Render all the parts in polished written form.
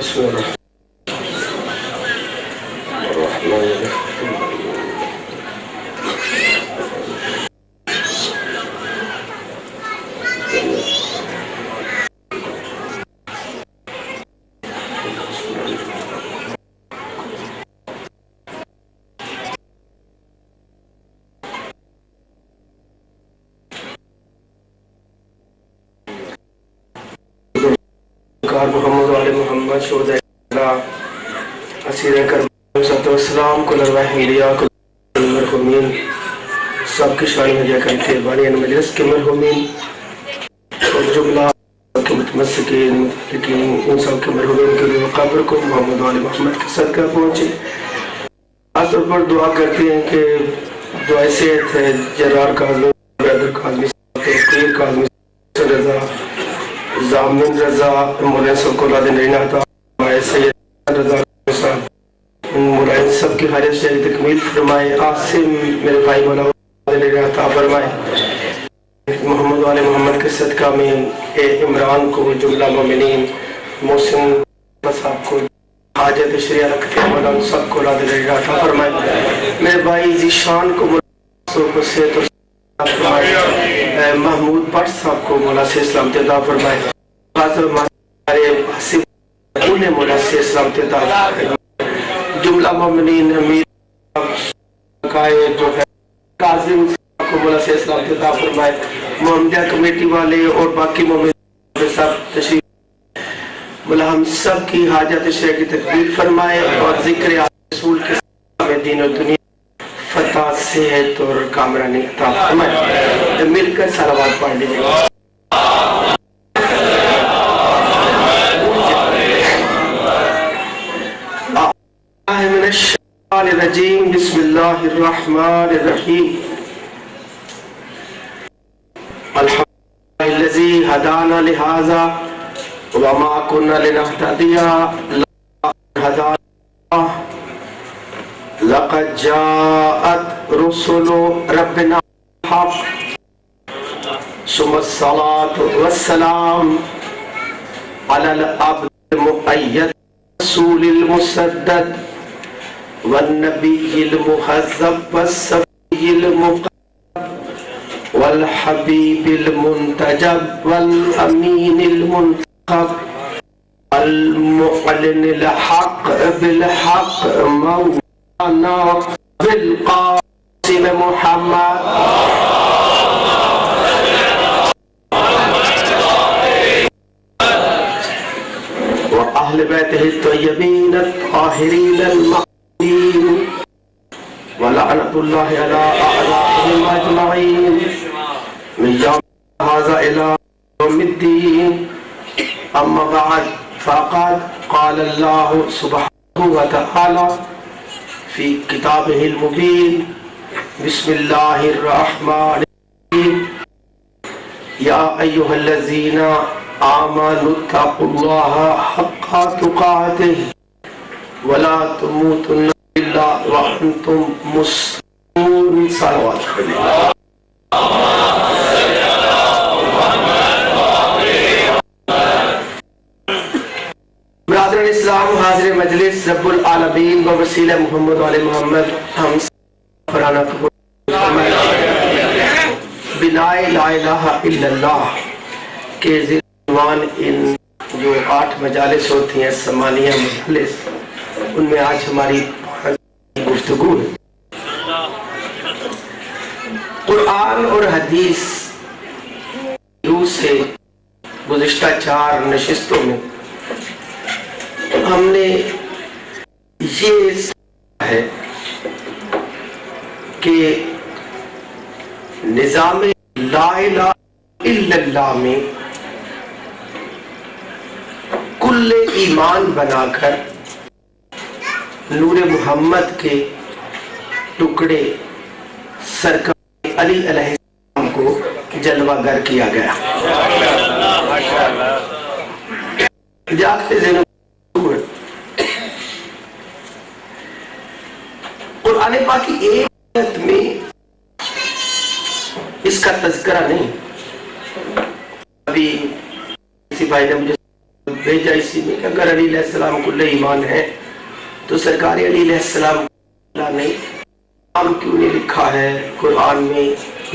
بسم الله الرحمن الرحيم. محمد وعلی محمد شہداء اسیر کربلا صلی والسلام کل ارواح انبیاء کل مرحومین سب کی شان میں جا کرتے بانیان مجلس کے مرحومین اور جملہ کے متمسکین متفقین ان سب کے مرحومین کے لیے قبر کو محمد وعلی محمد کے صدقہ پہنچے. خاص طور پر دعا کرتے ہیں کہ دعائے صحت ہے جرار کاظمی برادر کاظمی توقیر کاظمی رضا زامن رضا مولانا صاحب کو اولاد نرینہ عطا فرمائے. سید رضا صاحب مولانا سب کی خواہش سے تکمیل فرمائے. عاصم میرے بھائی مولانا اولاد نرینہ عطا فرمائے. محمد والے محمد کے صدقہ میں عمران کو جملہ مومنین محسن صاحب کو حاجت شریعہ رکھتے ہیں مولانا سب کو اولاد نرینہ عطا فرمائے. میرے بھائی ذیشان کو مولانا کو صحت اور فرمائے. محمود بٹ صاحب کو مولا سے سلامت عطا فرمائے. حاضر ہمارے حسب انہیں مولا سے سلامت عطا فرمائے. جملہ مومنین امیر قائے جو ہے کاظم صاحب کو مولا سے سلامت عطا فرمائے. محمدیہ کمیٹی والے اور باقی مومنین سب تشریف مولا ہم سب کی حاجت شریعہ کی تکمیل فرمائے اور ذکر رسول کے سامنے دین اور دنیا فتح صحت اور کامرانی عطا فرمائے. مل کر صلوات پڑھ لیجیے. من الشیطان الرجیم بسم اللہ الرحمن الرحیم. الحمد للہ الذی ہدانا لہذا وما كنا لنهتدي لولا ان هدانا الله لقد جاءت رسل ربنا حق ثم الصلاة والسلام على العبد المؤيد الرسول المسدد والنبي المهذب والصفي المقرب والحبيب المنتجب والأمين المنتخب المعلن الحق بالحق مولانا بالقاسم محمد وأهل بيته الطيبين الطاهرين المعصومين ولعنة الله على أعدائهم أجمعين من يوم هذا إلى يوم الدين. أما بعد فقد قال الله سبحانه وتعالى في كتابه المبين بسم الله الرحمن الرحيم يا أيها الذين آمنوا اتقوا الله حق تقاته ولا تموتن إلا وأنتم مسلمون. صلوات عليه. برادران اسلام حاضر مجلس رب العالمین بوسیلہ محمد والے محمد ہم فرانہ قبول فرمائے. بلا لا الہ الا اللہ کے عنوان ان جو 8 مجالس ہوتی ہیں سمانیہ مجالس ان میں آج ہماری گفتگو ہے. قرآن اور حدیث روح سے گزشتہ 4 نشستوں میں ہم نے یہ سمجھا ہے کہ نظام لا الہ الا اللہ میں کل ایمان بنا کر نور محمد کے ٹکڑے سرکار علی علیہ السلام کو جلوہ گر کیا گیا. جاگتے ذہنوں قرآن پاک کی ایک آیت میں اس کا تذکرہ نہیں. ابھی کسی بھائی نے مجھے بھیجا اسی میں کہ اگر علی علیہ السلام کو لے ایمان ہے تو سرکار علی علیہ السلام کو نے نام کیوں نہیں لکھا ہے قرآن میں،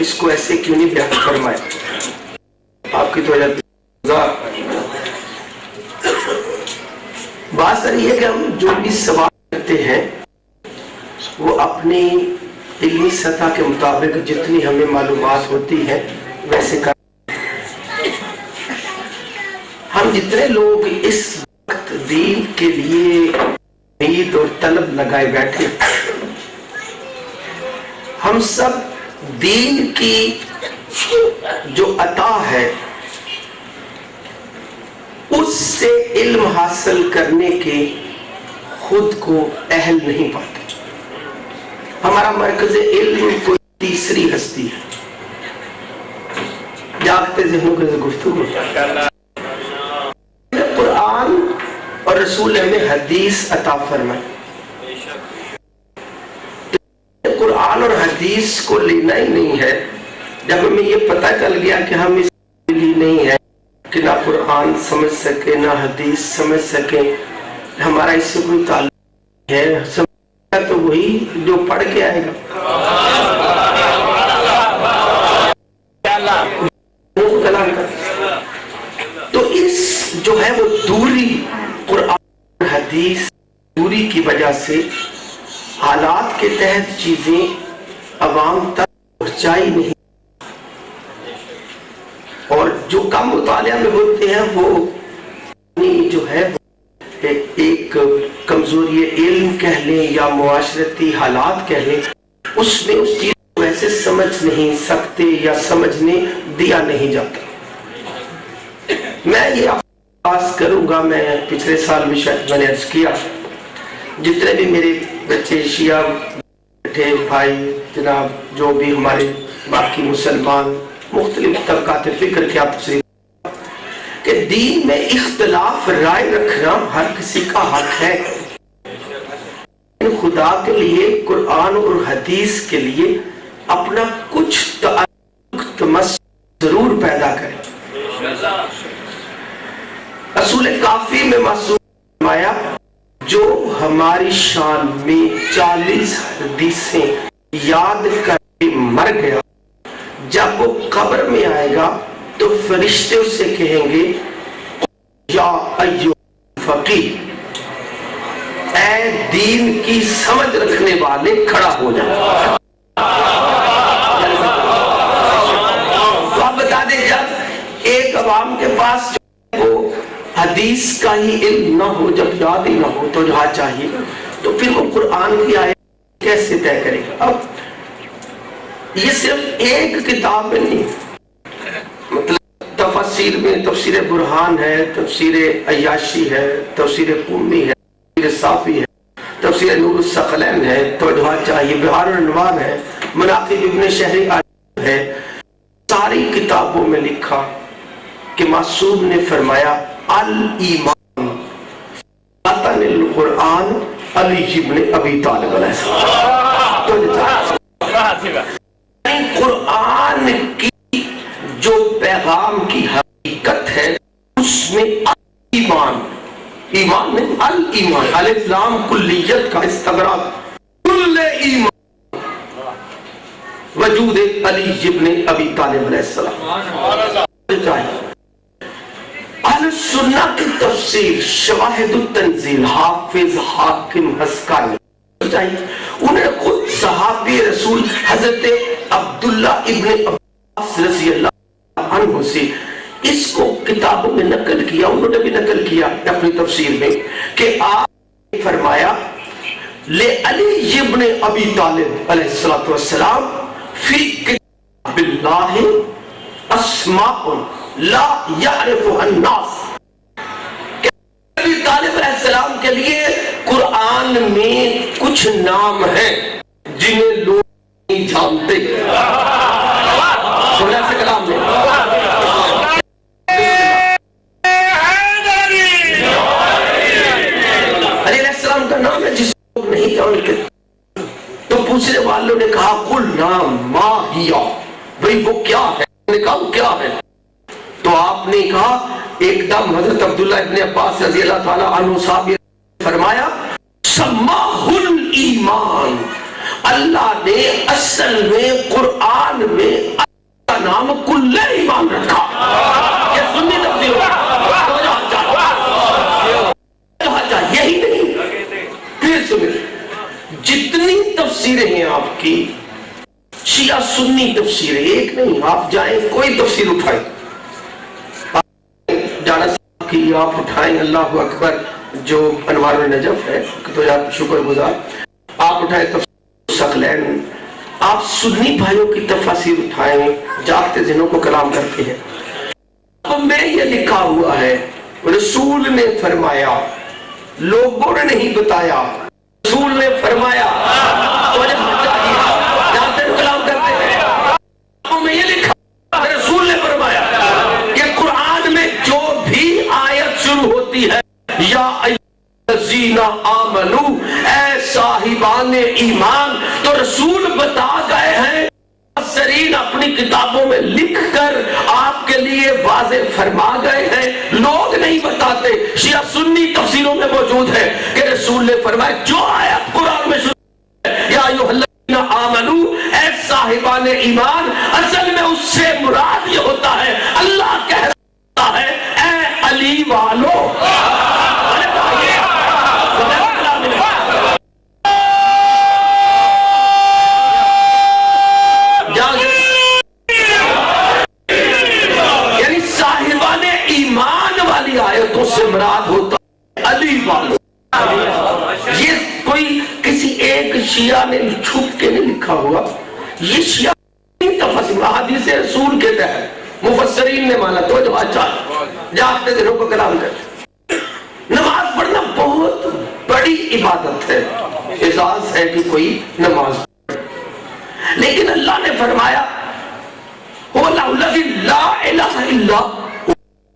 اس کو ایسے کیوں نہیں بیان فرمایا؟ آپ کی توجہ بات سر یہ کہ ہم جو بھی سوال کرتے ہیں وہ اپنی علمی سطح کے مطابق جتنی ہمیں معلومات ہوتی ہے ویسے کر، ہم جتنے لوگ اس وقت دین کے لیے امید اور طلب لگائے بیٹھے، ہم سب دین کی جو عطا ہے اس سے علم حاصل کرنے کے خود کو اہل نہیں پاتے۔ ہمارا مرکز علم کوئی تیسری ہستی ہے۔ جاگتے ذہنوں کے گفتگو قرآن اور رسول ہمیں حدیث عطا فرمائے، قرآن اور حدیث کو لینا ہی نہیں ہے۔ جب ہمیں یہ پتہ چل گیا کہ ہم اس لیے نہیں ہے کہ نہ قرآن سمجھ سکے نہ حدیث سمجھ سکے، ہمارا اس سے کوئی تعلق ہے، سمجھا تو وہی جو پڑھ کے آئے گا۔ تو اس جو ہے وہ دوری قرآن حدیث دوری کی وجہ سے حالات کے تحت چیزیں عوام تک پہنچائی نہیں، اور جو کم مطالعہ میں ہوتے ہیں وہ جو ہے ایک کمزوری علم کہہ لیں یا معاشرتی حالات کہہ لیں، اس میں اس چیز کو ایسے سمجھ نہیں سکتے یا سمجھنے دیا نہیں جاتا۔ میں یہ آس کروں گا، میں پچھلے سال بھی شاید میں نے عرض کیا، جتنے بھی میرے بچے شیعہ بیٹھے بھائی جناب، جو بھی ہمارے باقی مسلمان مختلف طبقات فکر کے آپ سے کہ دین میں اختلاف رائے رکھنا ہر کسی کا حق ہے، خدا کے لیے قرآن اور حدیث کے لیے اپنا کچھ تعلق تمس ضرور پیدا کریں۔ رسول کافی میں معصوم فرمایا جو ہماری شان میں 40 حدیثیں یاد کر کے مر گیا، جب وہ قبر میں آئے گا تو فرشتے اس سے کہیں گے یا ایھا فقیہ، اے دین کی سمجھ رکھنے والے کھڑا ہو جائے۔ تو آپ بتا دیں جب ایک عوام کے پاس وہ حدیث کا ہی علم نہ ہو، جب یاد ہی نہ ہو تو جہاں چاہیے، تو پھر وہ قرآن کی آیت کیسے طے کرے گا؟ اب یہ صرف ایک کتاب میں نہیں، مطلب تفسیر میں تفسیر برہان ہے، تفسیر عیاشی ہے، تفسیر قمی ہے، تفسیر صافی ہے، تفسیر نور الثقلین ہے، توجہ چاہیے، بہار الانوار ہے، مناقب ابن شہری ہے۔ ساری کتابوں میں لکھا کہ معصوم نے فرمایا الایمان فاتن القرآن علی ابن ابی طالب علیہ السلام۔ قرآن کی جو پیغام کی حقیقت ہے اس میں ایمان، ایمان میں الایمان، الف لام کلیت کا استغراق، کل ایمان وجود علی ابن ابی طالب علیہ السلام۔ اہل سنہ کی تفسیر شواہد التنزیل حافظ حاکم حسکانی انہوں نے خود صحابی رسول حضرت عبداللہ ابن عباس رضی اللہ عنہ سے اس کو کتابوں میں نقل کیا، انہوں نے بھی نقل کیا اپنی تفسیر میں کہ آپ نے فرمایا لے علی ابن ابی طالب علیہ السلام فی کتاب اللہ اسماء لا یعرفها الناس، کہ ابی طالب علیہ السلام کے لیے قرآن میں کچھ نام ہیں جنہیں لوگ نہیں جانتے۔ سنا سے کلام میں علی علیہ السلام کا نام ہے جس لوگ نہیں جانتے، تو پوچھنے والوں نے کہا قل نام ما ہیا، بھئی وہ کیا ہے؟ نے کہا وہ کیا ہے؟ تو آپ نے کہا ایک دم حضرت عبداللہ ابن عباس رضی اللہ تعالیٰ عنہ صاحب فرمایا سماہ الایمان، اللہ نے اصل میں قرآن میں اللہ کا نام کل ایمان رکھا. یہ سنی تفسیر یہی نہیں. پھر سنیں، جتنی تفسیریں ہیں آپ کی شیعہ سنی تفسیریں ایک نہیں. آپ جائیں کوئی تفسیر اٹھائیں، جانا صاحب کی آپ اٹھائیں اللہ اکبر جو انوار النجف ہے تو آپ شکر گزار، آپ اٹھائیں تفسیر ثقلین، آپ سنی بھائیوں کی تفاسیر اٹھائیں، جاگتے ذہنوں کو کلام کرتے ہیں. اب میں یہ لکھا ہوا ہے رسول نے فرمایا، لوگوں نے نہیں بتایا، رسول نے فرمایا. جاگتے کلام کرتے ہیں. اب میں یہ لکھا رسول نے فرمایا کہ قرآن میں جو بھی آیت شروع ہوتی ہے یا الذین آمنو، اے صاحبان ایمان، تو رسول بتا گئے ہیں، مفسرین اپنی کتابوں میں لکھ کر آپ کے لیے واضح فرما گئے ہیں. لوگ نہیں بتاتے. شیعہ سنی تفسیروں میں موجود ہے کہ رسول نے فرمایا جو آیت قرآن میں شروع ہے یا ایھا الذین آمنو، اے صاحبان ایمان، اصل میں اس سے مراد یہ ہوتا ہے اللہ کہتا ہے اے علی والو. یعنی صاحبان ایمان والی آیتوں سے مراد ہوتا ہے علی والو. یہ کوئی کسی ایک شیعہ نے چھپ کے نہیں لکھا ہوا، یہ شیعہ تفسیر احادیث رسول کے تحت مفسرین نے مانا. تو جو جاگتے دنوں کو کلام کرتے. نماز پڑھنا بہت بڑی عبادت ہے، اعزاز ہے کہ کوئی نماز پڑھے. لیکن اللہ نے فرمایا هو الذی لا الہ الا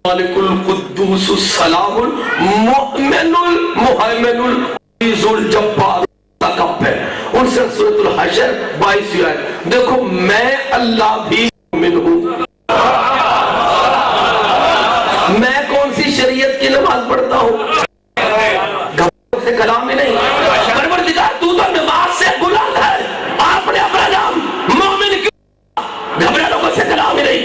الملک القدوس السلام المؤمن المہیمن العزیز الجبار المتکبر. ان سے سورۃ الحشر 22 آیت. دیکھو میں اللہ بھی مومن ہوں. میں کون سی شریعت کی نماز پڑھتا ہوں؟ گھبراہٹ سے کلام ہی نہیں. پروردگار تو نماز سے بلند ہے، آپ نے اپنا نام مومن کیوں؟ گھبراہٹ سے کلام ہی نہیں.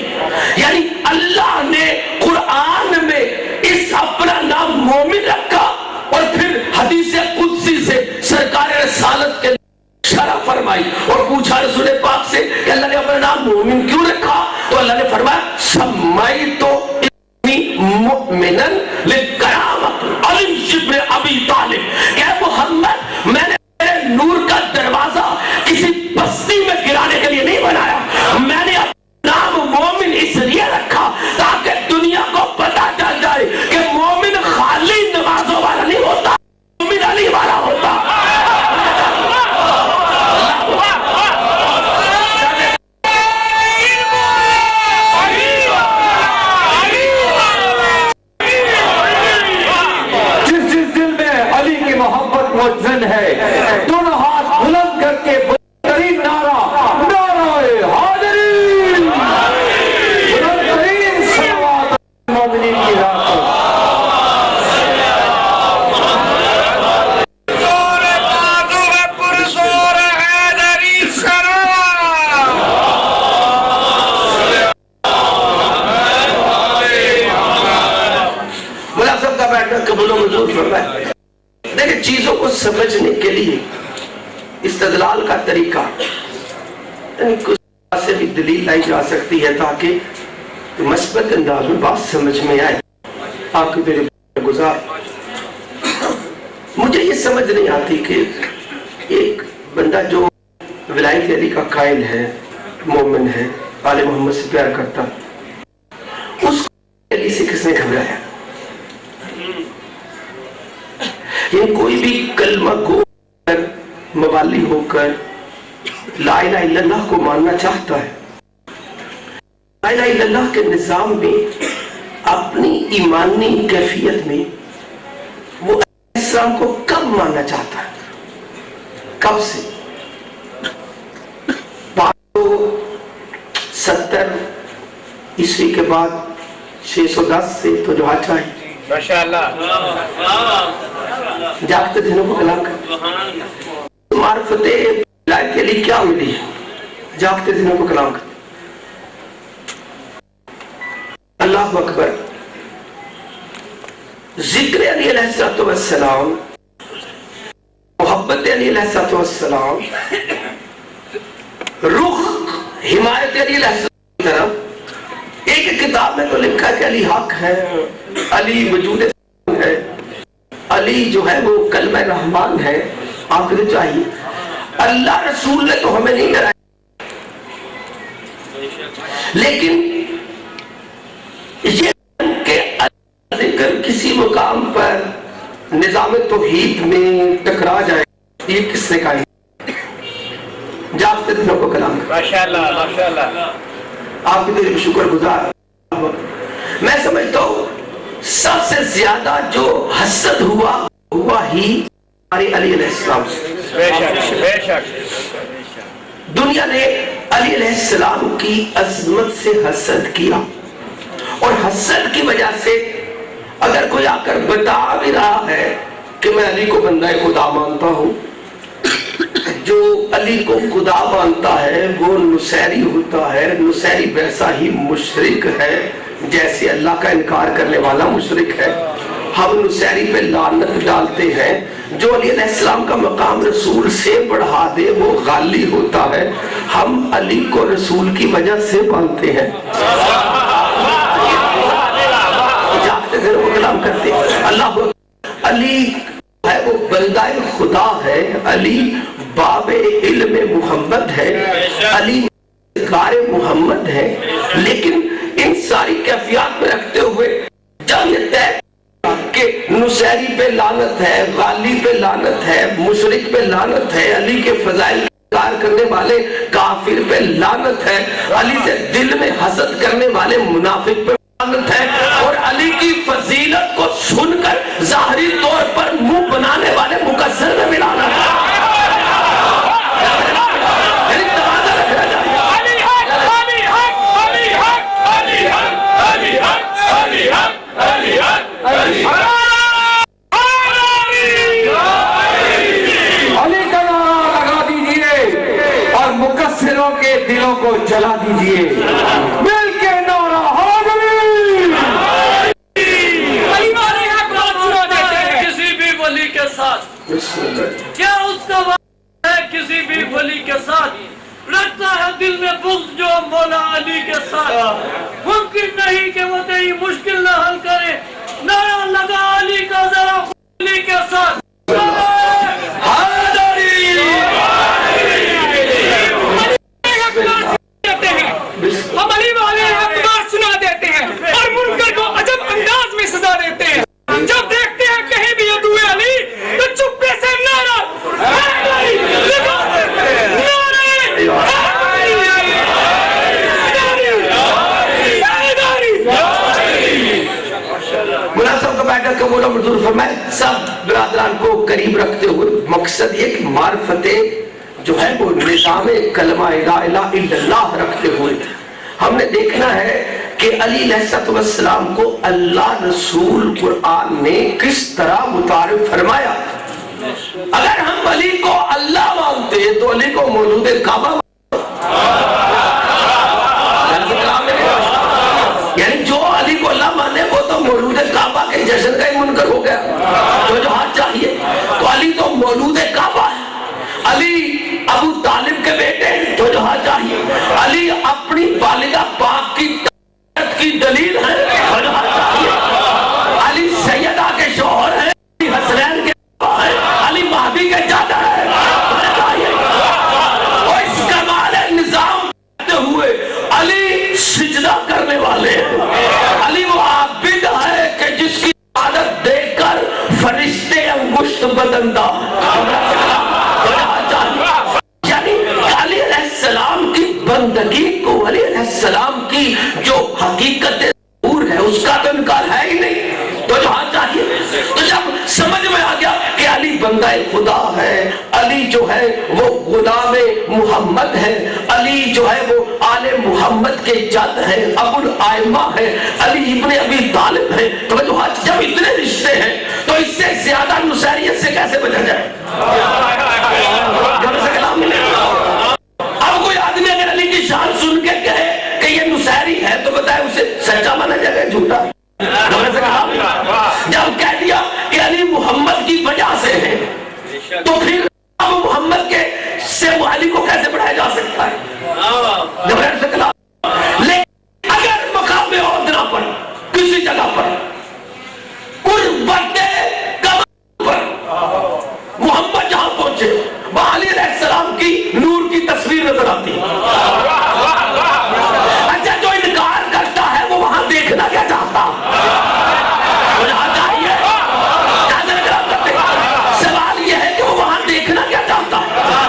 یعنی اللہ نے قرآن میں اس اپنا نام مومن رکھا اور پھر حدیث قدسی سے سرکار رسالت کے شرح فرمائی اور پوچھا رسول پاک سے کہ اللہ نے اپنا نام مومن کیوں رکھا؟ تو اللہ نے فرمایا سمیتو مؤمنن للکرامت علی ابن ابی طالب. کہ محمد میں نے نور کا دروازہ کسی بستی میں گرانے کے لیے نہیں بنایا، میں نے اپنا نام مومن اس لیے رکھا تاکہ دنیا کو پتا چل جائے کہ مومن خالی نمازوں والا نہیں ہوتا، مومن علی والا ہوتا. محزن ہے دونوں ہاتھ بلند کر کے بہترین نعرہ نعرہ حاضری، بہترین صلوات مومنین کی رات. مناسب کا بیٹھنا قبول و منظور فرمائے. دیکھیں چیزوں کو سمجھنے کے لیے استدلال کا طریقہ کچھ سے بھی دلیل لائی جا سکتی ہے تاکہ مثبت انداز میں بات سمجھ میں آئے. آپ کے میرے گزار مجھے یہ سمجھ نہیں آتی کہ ایک بندہ جو ولایت علی کا قائل ہے، مومن ہے، آل محمد سے پیار کرتا، اس علی سے کس نے گھبرایا؟ یہ کوئی بھی کلمہ گو کر موالی ہو کر لا الہ الا اللہ کو ماننا چاہتا ہے، لا الہ الا اللہ کے نظام میں اپنی ایمانی کیفیت میں وہ اسلام کو کب ماننا چاہتا ہے؟ کب سے؟ 570 عیسوی کے بعد 610 سے تو جو ہاتھ چاہیے ماشاءاللہ جاگتے دنوں کو کلام کر معرفت ولایت کے لیے کیا ملی ہے؟ جاگتے دنوں کو کلام کر اللہ اکبر ذکر علی علیہ السلام محبت علی علیہ السلام رخ حمایت علی علیہ السلام کی طرف ایک کتاب میں تو لکھا کہ علی حق ہے علی وجود ہے علی جو ہے وہ کلمہ رحمان ہے آپ کو چاہیے اللہ رسول نے تو ہمیں نہیں ڈرایا لیکن یہ کہ ذکر کسی مقام پر نظام توحید میں ٹکرا جائے یہ کس نے کہا جاگتے دنوں کو کلام کر ماشاءاللہ ماشاءاللہ آپ کی دل شکر گزار میں سمجھتا ہوں سب سے زیادہ جو حسد ہوا ہی ہمارے علی علیہ السلام سے بے شک دنیا نے علی علیہ السلام کی عظمت سے حسد کیا اور حسد کی وجہ سے اگر کوئی آ کر بتا بھی رہا ہے کہ میں علی کو بندہ خدا مانتا ہوں جو علی کو خدا مانتا ہے وہ نصیری ہوتا ہے نصیری ویسا ہی مشرک ہے جیسے اللہ کا انکار کرنے والا مشرک ہے ہم نصیری پہ لعنت ڈالتے ہیں جو علی علیہ السلام کا مقام رسول سے بڑھا دے وہ غالی ہوتا ہے ہم علی کو رسول کی وجہ سے مانتے ہیں جاگتے دنوں کو کلام کرتے ہیں اللہ علی ہے وہ بندہ خدا ہے علی باب علم محمد ہے علی کار محمد ہے لیکن ان ساری کیفیات میں رکھتے ہوئے جب یہ طے کہ نصیری پہ لعنت ہے غالی پہ لعنت ہے مشرک پہ لعنت ہے علی کے فضائل انکار کرنے والے کافر پہ لعنت ہے علی سے دل میں حسد کرنے والے منافق پہ لعنت ہے اور علی کی فضیلت کو سن کر ظاہری طور پر منہ بنانے والے مقصر میں بھی لعنت ہے علی کا نعرہ لگا دیجئے اور مقصروں کے دلوں کو جلا دیجئے مل کے نعرہ حاضری علی والے حق بات سنا دیتے ہیں کسی بھی ولی کے ساتھ کیا اس کا وعدہ ہے کسی بھی ولی کے ساتھ رکھتا ہے دل میں بغض جو مولا علی کے ساتھ ممکن نہیں کہ وہ تیری مشکل نہ حل کرے نعرہ لگا علی کا ذرا علی کے ساتھ ہم علی والے حق بات سنا دیتے ہیں اور منکر کو عجب انداز میں سزا دیتے ہیں جب دیکھتے ہیں کہیں بھی عدو علی تو چپے سے نعرہ مناسب کا بیٹھا کہ مولا منظور فرمائے سب برادران کو قریب رکھتے ہوئے مقصد یہ کہ معرفت جو ہے وہ نظام کلمہ لا الہ الا اللہ رکھتے ہوئے ہم نے دیکھنا ہے کہ علی علیہ السلام کو اللہ رسول قرآن نے کس طرح متعارف فرمایا اگر ہم علی کو اللہ مانتے تو علی کو مولود کعبہ یعنی جو علی کو اللہ مانے وہ تو مولود کعبہ کے جشن کا ہی منکر ہو گیا تو جو ہاتھ چاہیے تو علی تو مولود کعبہ ہے علی ابو طالب کے بیٹے تو جو ہاتھ چاہیے علی اپنی والدہ پاک کی دلیل ہے تو جو ہاتھ چاہیے علی سیدہ کے شوہر ہے علی حسنین کے ہے علی مہدی کے چاچا ہے اور اس کمال نظام کرتے ہوئے علی سجدہ کرنے والے ہیں علی وہ عابد ہے کہ جس کی عادت دیکھ کر فرشتے انگشت بدندہ یعنی علی علیہ السلام کی بندگی کو علی علیہ السلام کی جو حقیقت ظہور ہے اس کا تو انکار ہے ہی نہیں تو جو ہاتھ چاہیے تو جب سمجھ میں آ گیا کہ علی بندہ خدا ہے علی جو ہے وہ غلام محمد ہے علی جو ہے وہ آل محمد کے جد ہیں، ابو الائمہ ہیں، علی ابن ابی طالب ہیں. تو جب اتنے رشتے ہیں تو اس سے زیادہ نصیریت سے کیسے بچا جائے؟ گھر سے کلام ملے. اب کوئی آدمی اگر علی کی شان سن کے کہے کہ یہ نصیری ہے تو بتائے اسے سچا مانا جائے گا جھوٹا؟ جب کہہ دیا کہ علی محمد کی وجہ سے ہے تو پھر اب محمد کے سے علی کو کیسے بڑھایا جا سکتا ہے؟ لیکن اگر مقام عہدہ پر کسی جگہ پر کوئی بڑے کمال پر محمد جہاں پہنچے وہاں علی علیہ السلام کی نور کی تصویر نظر آتی ہے. اچھا جو انکار کرتا ہے وہ وہاں دیکھنا کیا چاہتا؟ سوال یہ ہے کہ وہ وہاں دیکھنا کیا چاہتا؟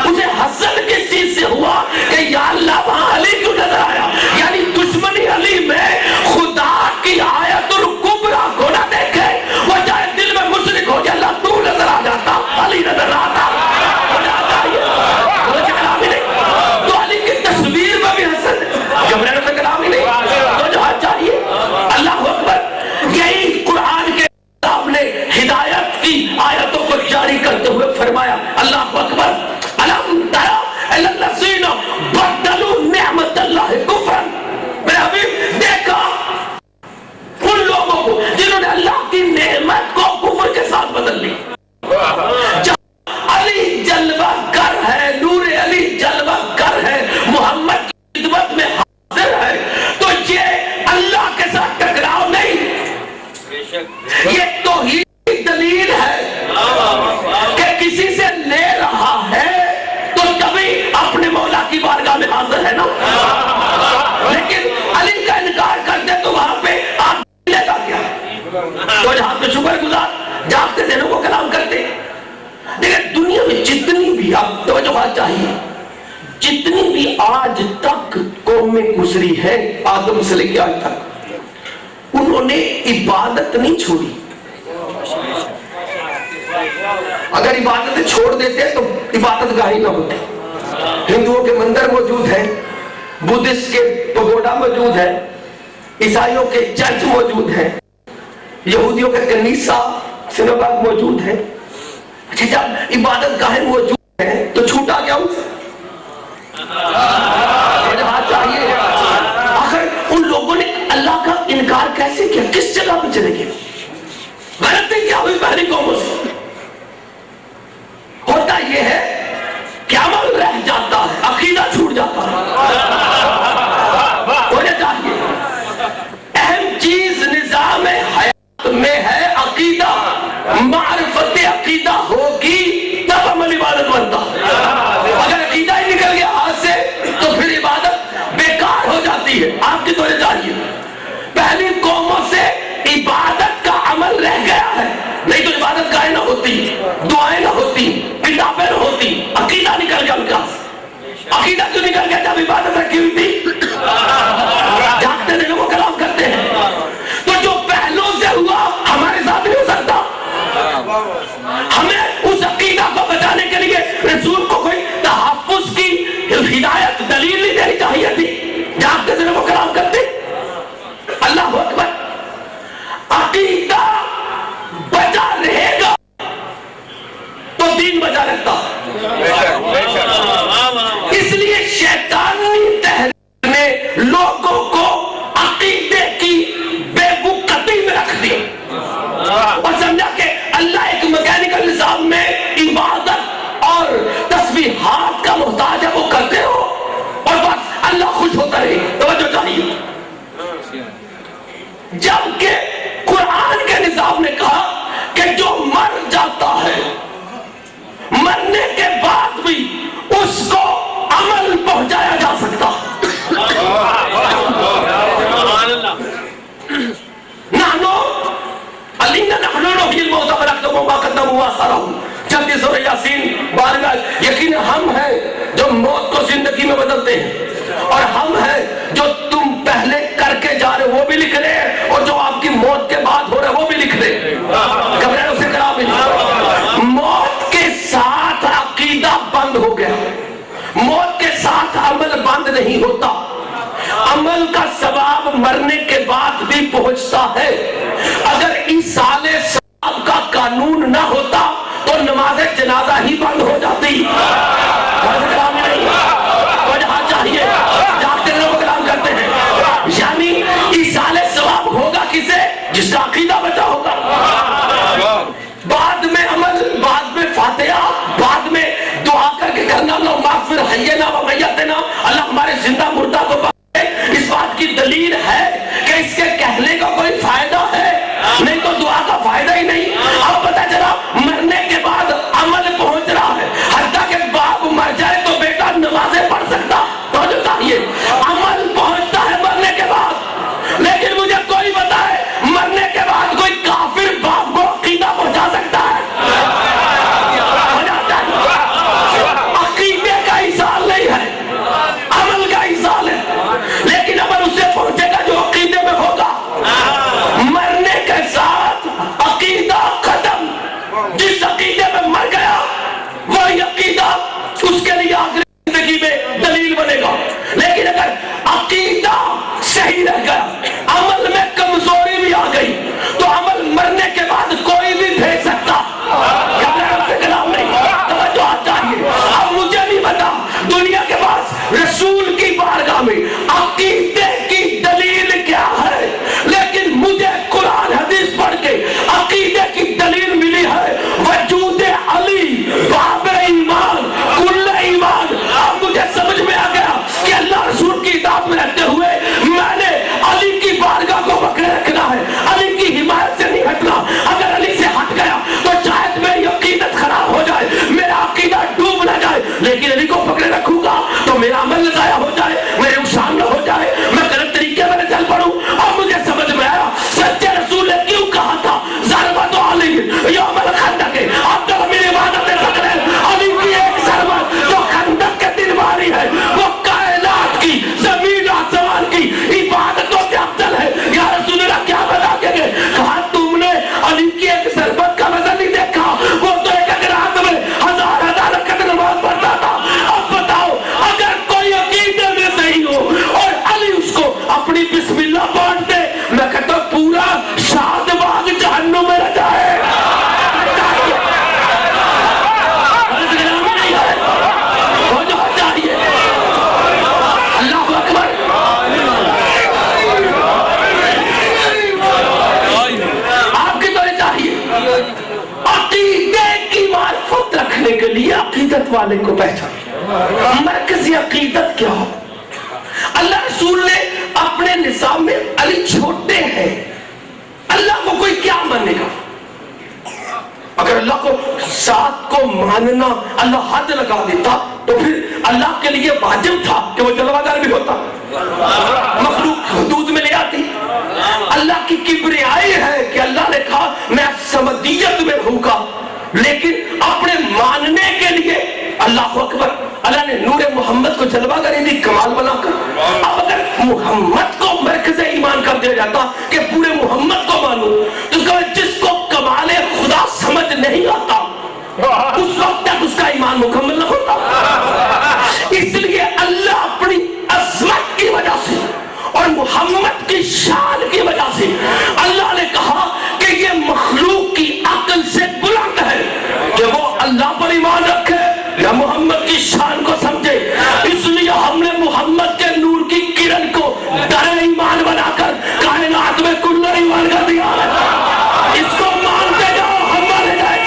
اسے حسد کس چیز سے ہوا کہ یا اللہ وہاں علی کیوں نظر آیا؟ یعنی دشمنی علی میں خدا کی آیت الکبریٰ کو نہ دیکھے، وہ چاہے دل میں مشرک ہو جائے، اللہ تو نظر آ جاتا، علی نظر آتا. تو علی کی تصویر میں بھی حسد جبرائیل سے کلام ہی نہیں. تو جہاں چاہیے اللہ اکبر. یہی قرآن کے کتاب نے ہدایت کی آیتوں کو جاری کرتے ہوئے فرمایا اللہ اکبر الم تر الی الذین بدلوا نعمت اللہ کفرا. میرے حبیب دیکھا ان لوگوں کو جنہوں نے اللہ کی نعمت کو کفر کے ساتھ بدل لی. علی جلوہ گر ہے، نور علی جلوہ گر ہے، محمد کی خدمت میں حاضر ہے، تو یہ اللہ کے ساتھ ٹکراؤ نہیں، یہ توحید دلیل ہے کہ کسی سے لے رہا ہے تو تبھی اپنے مولا کی بارگاہ میں حاضر ہے نا. لیکن علی کا انکار کر دے تو وہاں پہ آپ لے گا کیا؟ تو جہاں پہ شکر گزار جاگتے دنوں کو کلام کرتے. لیکن دنیا میں جتنی بھی آپ توجہ بات چاہیے، جتنی بھی آج تک قومیں گزری ہے آدم سے لے کے آج تک، انہوں نے عبادت نہیں چھوڑی. اگر عبادتیں چھوڑ دیتے تو عبادت گاہی نہ ہوتی. ہندوؤں کے مندر موجود ہیں، بدھسٹ کے پگوڈا موجود ہے، عیسائیوں کے چرچ موجود ہیں، یہودیوں کے کنیسہ سینگاگ موجود ہے. اچھا جب عبادت گاہیں موجود ہیں تو چھوٹا کیا ان سے؟ چاہیے. آخر ان لوگوں نے اللہ کا انکار کیسے کیا؟ کس جگہ پہ چلے گئے؟ غلطی کیا ہوئی پہلی قوموں سے؟ ہوتا یہ ہے کہ عمل رہ جاتا ہے، عقیدہ چھوٹ جاتا ہے. ہونا چاہیے اہم چیز نظام حیات میں ہے عقیدہ. معرفت عقیدہ ہوگی تب عمل عبادت بنتا. اگر عقیدہ ہی نکل گیا ہاتھ سے تو پھر عبادت بیکار ہو جاتی ہے. آپ کی توجہ چاہیے پہلی قوموں سے عبادت کا عمل رہ گیا ہے، نہیں تو عبادت گاہیں نہ ہوتی، دعائیں نہ ہوتی، کتابیں نہ ہوتی. عقیدہ نکل گیا ان کا. عقیدہ کیوں نکل گیا؟ جب عبادت رکھی ہوئی تھی. جاگتے دنوں کو کلام کرتے ہیں. تو جو پہلوں سے ہوا ہمارے ساتھ نہیں ہو سکتا. ہمیں اس عقیدہ کو بچانے کے لیے رسول کو کوئی تحفظ کی ہدایت دلیل نہیں دینی چاہیے تھی. جاگتے دنوں کو کلام کرتے. اللہ اکبر. عقیدہ بچا رہے گا تو دین بچا رہتا. اس لیے شیطان مرنے کے بعد بھی پہنچتا ہے. اگر ایصال ثواب کا قانون نہ ہوتا تو نماز جنازہ ہی بند ہو جاتی. وجہ چاہیے جاتے لوگ کلام کرتے ہیں. یعنی ایصال ثواب ہوگا کسے؟ جس کا عقیدہ بچا ہوگا. بعد میں عمل، بعد میں فاتحہ، بعد میں دعا کر کے کرنا اللہ مغفر حینا و میتنا، اللہ ہمارے زندہ مردہ کو بخشے. اس بات کی دلیل ہے کہ اس کے کہنے کا کوئی فائدہ ہے؟ نہیں تو دعا کا فائدہ ہی نہیں. اب پتہ چلا مرنے کے بعد عمل پہنچ رہا ہے. حتیٰ کہ باپ مر جائے تو بیٹا نمازیں پڑھ سکتا. تو جو چاہیے عمل پہنچتا ہے مرنے کے بعد. لیکن مجھے کوئی بتائے مرنے کے بعد کوئی کافر باپ کو عقیدہ پہنچا سکتا ہے؟ عقیدے کا ایصال نہیں ہے، عمل کا ایصال ہے. لیکن عمل اسے پہنچے گا جو عقیدے میں ہوگا. مرنے کے ساتھ عقیدہ ختم. جس عقیدے میں مر گیا وہی عقیدہ اس کے لیے آخری زندگی میں دلیل بنے گا. لیکن اگر عقیدہ صحیح رہ گیا، عمل میں کمزوری بھی آ گئی، تو عمل مرنے کے بعد کوئی بھی بھیج سکتا. کلام نہیں، توجہ چاہیے. اب مجھے نہیں پتا دنیا کے پاس رسول کی بارگاہ میں عقیدے کی دلیل کیا ہے، لیکن مجھے قرآن حدیث پڑھ کے عقیدے کی دلیل ملی ہے وجود علی باب ایمان کل ایمان. اب مجھے سمجھ میں آ گیا کہ اللہ رسول کی اطاعت میں رہتے ہوئے میں نے علی کی بارگاہ کو پکڑے رکھنا ہے، علی کی حمایت سے نہیں ہٹنا. اگر علی سے ہٹ گیا تو شاید میری عقیدت خراب ہو جائے، میرا عقیدہ ڈوب نہ جائے. لیکن علی کو پکڑے رکھوں گا تو میرا عمل نہ ضائع ہو جائے، میرے نقصان نہ ہو جائے، میں غلط طریقے میں نہ چل پڑوں. اور مجھے سمجھ میں آیا سچے رسول نے کیوں کہا تھا ضربت علی یوم الخندق افضل من عبادت ثقلین. علی کی ایک ضربت جو خندق کے دن ماری ہے وہ کائنات کی، زمین آسمان کی عبادتوں سے افضل ہے. یا رسول اللہ کیا بتا کے گئے؟ کہا تم نے علی کی ایک ضربت کا وزن نہیں دیکھا، وہ تو ایک رات میں ہزار رکعت نماز پڑھتا تھا. اب بتاؤ اگر کوئی عقیدے میں صحیح ہو اور علی اس کو اپنی بسم اللہ پڑھ دے، میں کہتا ہوں پورا شاد باغ جہنم میں رہ جائے. اللہ اکبر. آپ کی تو چاہیے عقیدے کی معرفت رکھنے کے لیے عقیدت والے کو پہچان. مرکزی عقیدت کیا ہو؟ اللہ رسول نے اپنے نظام میں علی چھوٹے ہیں، اللہ کو کوئی کیا مانے گا؟ اگر اللہ کو ساتھ کو ماننا اللہ حد لگا دیتا تو پھر اللہ کے لیے واجب تھا کہ وہ جلوہ گر بھی ہوتا، مخلوق حدود میں لے آتی. اللہ کی کبریائی ہے کہ اللہ نے کہا میں سمدیت میں رہوں گا، لیکن اپنے ماننے کے لیے اللہ اکبر اللہ نے نور محمد کو جلوہ گری دی کمال بنا کر. اب اگر محمد کو مرکز ایمان کر دیا جاتا کہ پورے محمد کو مانو، تو جس کو کمال خدا سمجھ نہیں آتا اس وقت تک اس کا ایمان مکمل نہ ہوتا. اس لیے اللہ اپنی عظمت کی وجہ سے اور محمد کی شان کی وجہ سے اللہ نے کہا کہ یہ مخلوق کی عقل سے بلند ہے کہ وہ اللہ پر ایمان رکھے یا محمد کی شان کو سمجھے. اس لیے ہم نے محمد کے نور کی کرن کو در ایمان بنا کر کائنات میں کل ایمان کر دیا ہے. اس کو مانتے جاؤ ہم مانے جائیں.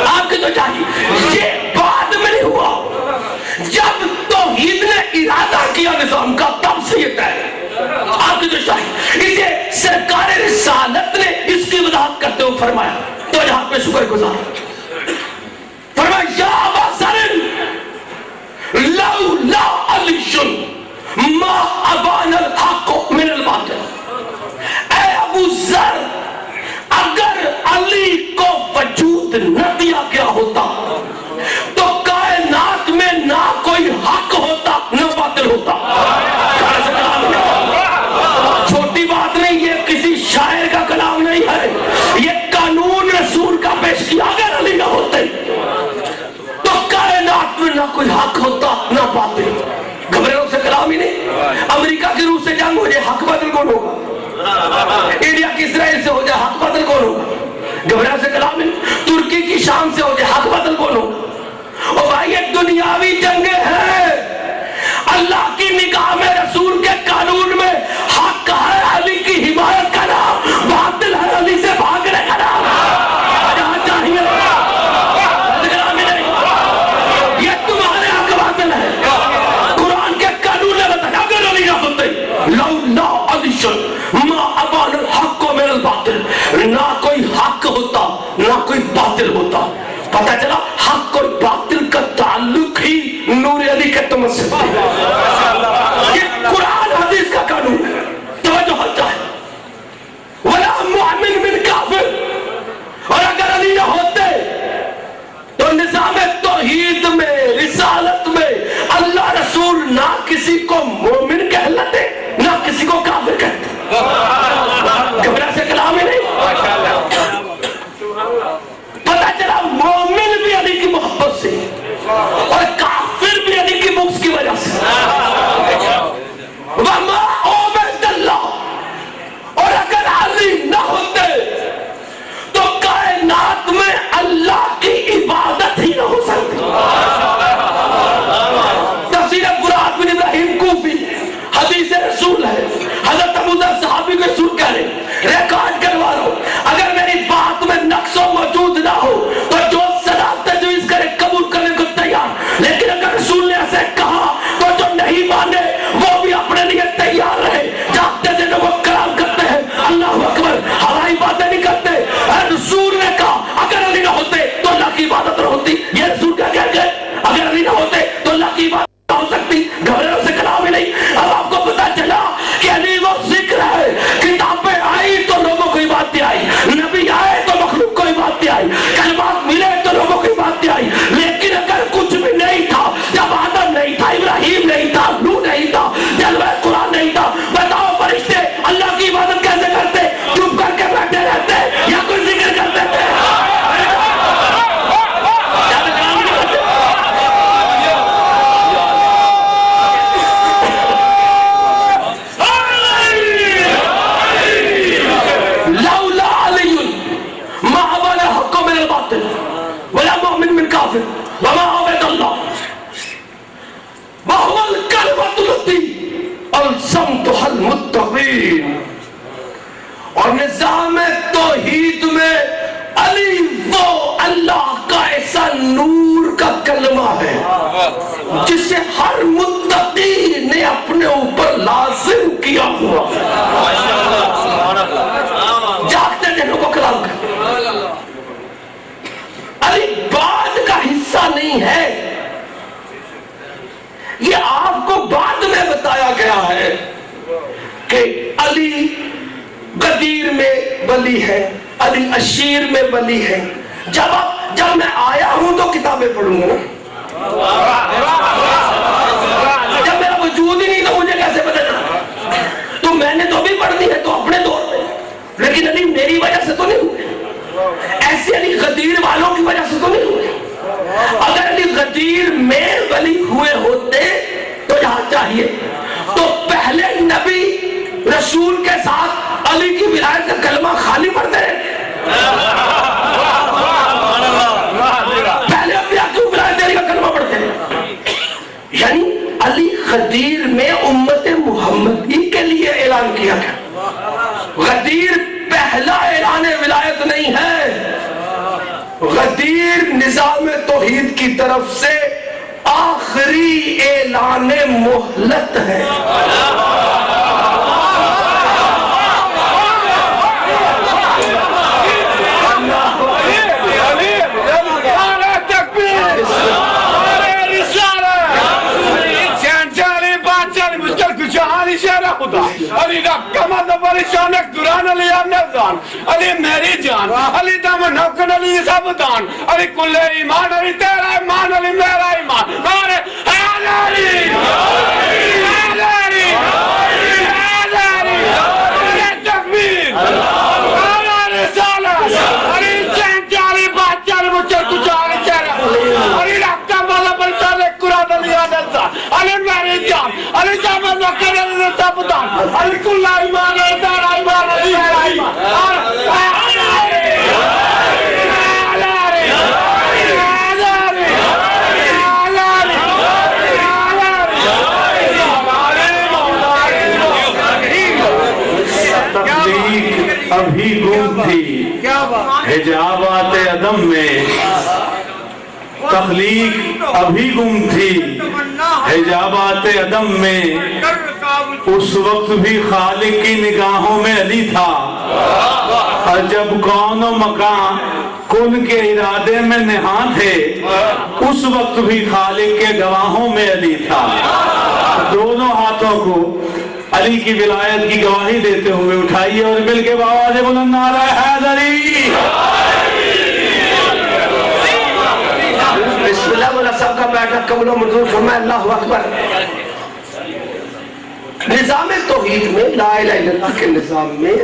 آپ کی تو چاہیے یہ بعد میں نہیں ہوا، جب توحید نے ارادہ کیا نظام کا تب سے یہ طے. آپ کی تو چاہیے اسے سرکار رسالت نے اس کی وضاحت کرتے ہوئے فرمایا تو یہاں پہ شکر گزار فرمایا یا ابا ذر لولا علی ما ابان الحق من الباطل. اے ابو ذر اگر علی کو وجود نہ دیا گیا ہوتا تو کائنات میں نہ کوئی حق ہوتا نہ باطل ہوتا. چھوٹی بات نہیں، یہ کسی شاعر کا کلام نہیں ہے، یہ قانون رسول کا پیش کیا. اگر علی نہ ہوتے کوئی حق ہوتا نہ باطل. گھبراہٹ سے کلام ہی نہیں. امریکہ کی روس سے جنگ ہو جائے حق باطل کون ہوگا؟ انڈیا کی اسرائیل سے ہو جائے حق باطل کون ہوگا؟ گھبراہٹ سے کلام ہی نہیں. ترکی کی شام سے ہو جائے حق باطل کون ہوگا؟ اور بھائی یہ دنیاوی جنگیں ہیں. اللہ کی نگاہ میں رسول کے قانون میں حق ہے علی کی حمایت کرنا، باطل ہے علی سے بھاگنے کا نام. جہاں چاہیے یہ تمہارے حق باطل ہے. قرآن کے قانون نے بتایا اگر علی نہ ہوتے لولا علی ما ابان الحق من الباطل، نہ کوئی حق ہوتا نہ کوئی باطل ہوتا. پتہ چلا حق اور باطل کا تعلق ہی نور علی کے تمسک ہے. یہ قرآن حدیث کا قانون ہے. توجہ ہوتا ہے ولا مؤمن من کافر. اور اگر علی نہ ہوتے تو نظام توحید میں رسالت میں اللہ رسول نہ کسی کو مومن کہلاتے نہ کسی کو کافر کہتے. گھبرا سے کلام ہی نہیں. پتہ چلا مومن بھی علی کی محبت سے اور کافر بھی علی کی بغض کی وجہ سے. وما عبد اللہ، اور اگر علی نہ ہوتے تو کائنات میں اللہ کی عبادت ہی نہ ہو سکتی. تفسیر قرآن بن ابراہیم کوفی حدیث رسول ہے. حضرت ابو ذر صحابی کو رسول کہہ رہے ریکارڈ کروا رہا ہوں، اگر میری بات میں نقص و موجود نہ ہو تو جو صلاح تجویز کرے قبول کرنے کو تیار، لیکن اگر رسول نے ایسے کہا تو جو نہیں مانے وہ بھی اپنے لیے تیار رہے. جاگتے دنوں وہ کلام کرتے ہیں اللہ اکبر، ہوائی باتیں نہیں کرتے. رسول نے کہا اگر علی نہ ہوتے تو اللہ کی عبادت نہ ہوتی. یہ رسول کیا کہہ گئے؟ اگر علی نہ ہوتے تو اللہ کی عبادت نہ ہو سکتی. گھبراہٹ سے کلام ہی نہیں. اب آپ کو پتا چلا کہ علی وہ ذکر ہے. کتابیں آئی تو لوگوں کو باتیں آئی، نبی آئے تو مخلوق کو باتیں آئی، کلمات ملے تو لوگوں کو باتیں آئی. لیکن اگر کچھ بھی نہیں تھا، جب آدم نہیں تھا، ابراہیم نہیں تھا، نوح نہیں تھا، جلوہ قرآن نہیں تھا، بتاؤ فرشتے اللہ کی عبادت کیسے کرتے؟ چپ کر کے بیٹھے رہتے یا کوئی ذکر کرتے تھے؟ ولا مؤمن من کافر وما عبد اللہ وهو الکلمۃ التی الزمتها المتقین. اور نظام توحید میں علی وہ اللہ کا ایسا نور کا کلمہ ہے جسے ہر متقی نے اپنے اوپر لازم کیا ہوا. جاگتے دنوں کو کلام کر. علی بعد کا حصہ نہیں ہے، یہ آپ کو بعد میں بتایا گیا ہے کہ علی غدیر میں ولی ہے، علی عشیر میں ولی ہے. جب میں آیا ہوں تو کتابیں پڑھوں گا. جب میرا وجود ہی نہیں تو مجھے کیسے پتہ چلا؟ تو میں نے تو بھی پڑھ دی ہے تو اپنے دور میں، لیکن علی میری وجہ سے تو نہیں ہوئے. ایسے علی غدیر والوں کی وجہ سے تو نہیں ہوئے. اگر علی غدیر میں ولی ہوئے ہوتے تو یہاں چاہیے تو پہلے نبی رسول کے ساتھ علی کی ولایت کا کلمہ خالی پڑھتے رہے. پہلے انبیاء کی ولایت علی کا کلمہ پڑھتے رہے. یعنی علی غدیر میں امت محمدی کے لیے اعلان کیا گیا. غدیر پہلا اعلان ولایت نہیں ہے، غدیر نظام توحید کی طرف سے آخری اعلان مہلت ہے. علی رقم دبری شانک دوران علی آمنزان علی میری جان علی دم نوکن علی سبدان علی کل ایمان علی تیرا ایمان علی میرا ایمان مارے علی علی علی تکبیر علی رسالت علی چین چالی بات چالی مچھر کچھ علی چین علی رقم دبری شانک حجابات عدم میں تخلیق ابھی گم تھی، حجابات عدم میں اس وقت بھی خالق کی نگاہوں میں علی تھا، اور جب کون و مکان کن کے ارادے میں نہاں تھے اس وقت بھی خالق کے گواہوں میں علی تھا۔ دونوں ہاتھوں کو علی کی ولایت کی گواہی دیتے ہوئے اٹھائیے اور مل کے بآواز بلند نعرہ حیدری۔ بسم اللہ مولا صاحب کا بیٹھا قبول و منظور فرمائے، اللہ اکبر۔ نظام توحید میں، لا الہ الا اللہ کے نظام میں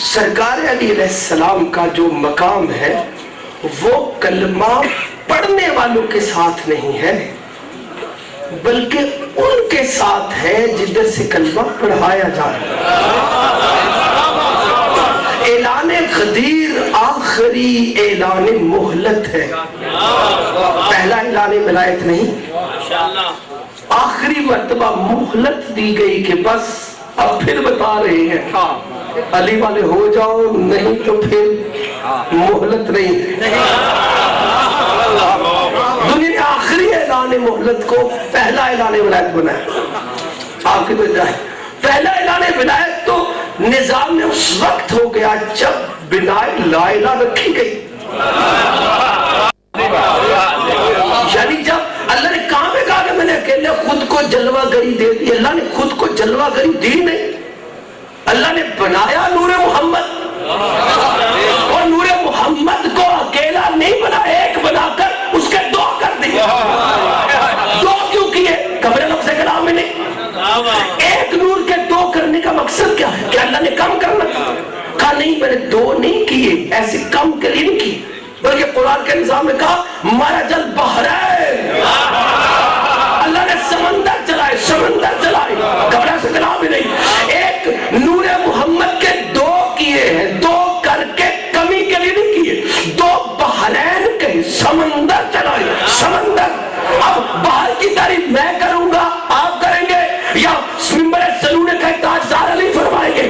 سرکار علی علیہ السلام کا جو مقام ہے وہ کلمہ پڑھنے والوں کے ساتھ نہیں ہے، بلکہ ان کے ساتھ ہے جدھر سے کلمہ پڑھایا جا رہا ہے۔ اعلان غدیر آخری اعلان مہلت ہے، پہلا اعلان ولایت نہیں، آخری مرتبہ مہلت دی گئی کہ بس اب پھر بتا رہے ہیں علی والے ہو جاؤ، نہیں تو پھر مہلت نہیں۔ دنیا نے آخری اعلان مہلت کو پہلا اعلان ولایت بنایا۔ آپ کی تو جائے پہلا اعلان ولایت تو نظام میں اس وقت ہو گیا جب بنا لا الہ رکھی گئی، یعنی جب اللہ نے کہاں پہ کہا کہ میں نے اکیلے خود کو جلوہ گری دے دی، اللہ نے خود کو جلوہ گری دی نہیں، اللہ نے بنایا نور محمد، اور نور محمد کو اکیلا نہیں بنا، ایک بنا کر اس کے دو کر دیا۔ دو کیوں کیے؟ قبر لفظ کلام میں نہیں، ایک نور کے دو کرنے کا مقصد کیا ہے؟ کہ اللہ نے کم کرنا تھا، کہا نہیں میں نے دو نہیں کیے، ایسے کم کے لیے نہیں کی، بلکہ قرآن کے نظام میں کہا مرج البحرین، اللہ نے سمندر چلائے، سمندر چلائے، قبر سے کلام ہی نہیں۔ ایک نور محمد کے دو کیے ہیں، دو کر کے کمی کے لیے نہیں کیے، دو بحرین کے سمندر چلائے، سمندر۔ اب باہر کی تعریف میں کروں گا، آپ کریں گے، یا منبر سلونے کا تاجدار علی فرمائیں گے؟